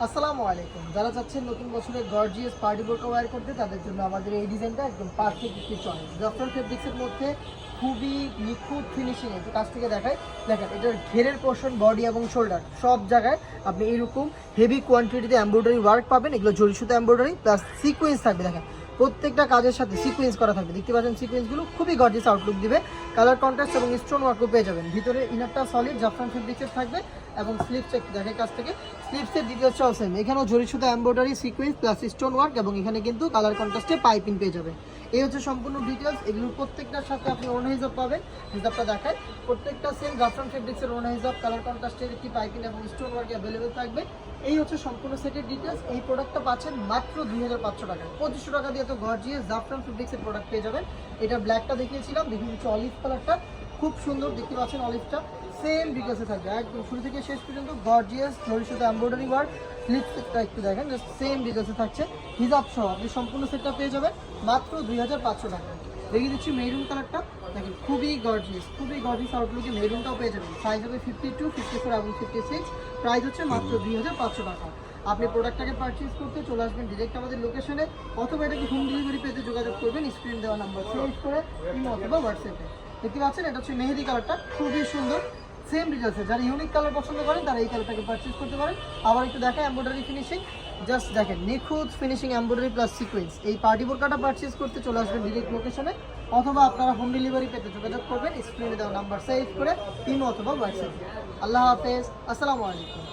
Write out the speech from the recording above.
আসসালামু আলাইকুম। যারা চাচ্ছেন নতুন বছরের গর্জিয়াস পার্টি বোরকা ওয়্যার করতে তাদের জন্য আমাদের এই ডিজাইনটা একদম পারফেক্ট একটি চয়েস। জাফরান ফেব্রিক্সের মধ্যে খুবই নিখুঁত ফিনিশিং, একটু কাছ থেকে দেখায়। দেখেন এটার ঘেরের পোর্শন, বডি এবং শোল্ডার সব জায়গায় আপনি এইরকম হেভি কোয়ান্টিটিতে এমব্রয়ডারি ওয়ার্ক পাবেন। এগুলো জরি সুতা এমব্রয়ডারি প্লাস সিকোয়েন্স থাকবে। দেখেন প্রত্যেকটা কাজের সাথে সিকোয়েন্স করা থাকবে, দেখতে পাচ্ছেন সিকোয়েন্সগুলো খুবই গর্জিয়াস আউটলুক দিবে। কালার কন্ট্রাস্ট এবং স্টোন ওয়ার্কও পেয়ে যাবেন। ভিতরে ইনারটা সলিড জাফরান ফেব্রিক্সের থাকবে এবং স্লিপসটা একটু দেখে কাছ থেকে। স্লিপসের ডিটেলসটাও সেম, এখানেও জরি সুতা embroidery sequence plus stone work এবং এখানে কিন্তু কালার কন্ট্রাস্টে পাইপিং পেয়ে যাবেন। এই হচ্ছে সম্পূর্ণ ডিটেলস। এগুলোর প্রত্যেকটার সাথে আপনি ওড়না হিসাব পাবেন। হিসাবটা দেখায় প্রত্যেকটা সেম জাফরান ফেব্রিক্সের ওড়না হিসাব, কালার কন্ট্রাস্টের একটি পাইপিং এবং স্টোন ওয়ার্ক অ্যাভেলেবেল থাকবে। এই হচ্ছে সম্পূর্ণ সেটের ডিটেলস। এই প্রোডাক্টটা পাচ্ছেন মাত্র 2500 টাকায়। 2500 টাকা দিয়ে তো গর্জিয়াস জাফরান ফেব্রিক্সের প্রোডাক্ট পেয়ে যাবেন। এটা ব্ল্যাকটা দেখিয়েছিলাম, দেখুন হচ্ছে অলিভ কালারটা খুব সুন্দর, দেখতে পাচ্ছেন অলিভটা সেম ডিটেলসে থাকবে একদম শুরু থেকে শেষ পর্যন্ত গর্জিয়াস জরি সুতা এমব্রয়ডারি ওয়ার্ক। লিপস্টিকটা একটু দেখেন, জাস্ট সেম ডিটেলসে থাকছে। হিজাব সহ আপনি সম্পূর্ণ সেটটা পেয়ে যাবেন মাত্র 2500 টাকা। দেখিয়ে দিচ্ছি মেরুন কালারটা, দেখেন খুবই গর্জিয়াস আউটলুকে মেরুনটাও পেয়ে যাবেন। সাইজ হবে 52, 54 এবং 56। প্রাইস হচ্ছে মাত্র 2500 টাকা। আপনি প্রোডাক্টটাকে পারচেজ করতে চলে আসবেন ডিরেক্ট আমাদের লোকেশনে, অথবা এটাকে হোম ডেলিভারি পেতে যোগাযোগ করবেন স্ক্রিন দেওয়া নাম্বার সেভ করে ইমো অথবা হোয়াটসঅ্যাপে। দেখতে পাচ্ছেন এটা হচ্ছে মেহেদি কালারটা, খুবই সুন্দর সেম ডিটেলসে। যারা ইউনিক কালার পছন্দ করেন তারা এই কালারটাকে পারচেজ করতে পারেন। আবার একটু দেখেন এমব্রয়ডারি ফিনিশিং, জাস্ট দেখেন নিখুঁত ফিনিশিং এমব্রয়ডারি প্লাস সিকোয়েন্স। এই পার্টি বোরকাটা পারচেজ করতে চলে আসবেন ডিরেক্ট লোকেশনে, অথবা আপনারা হোম ডেলিভারি পেতে যোগাযোগ করবেন স্ক্রিনে দেওয়া নাম্বার সেভ করে ইমো অথবা হোয়াটসঅ্যাপে। আল্লাহ হাফেজ, আসসালামু আলাইকুম।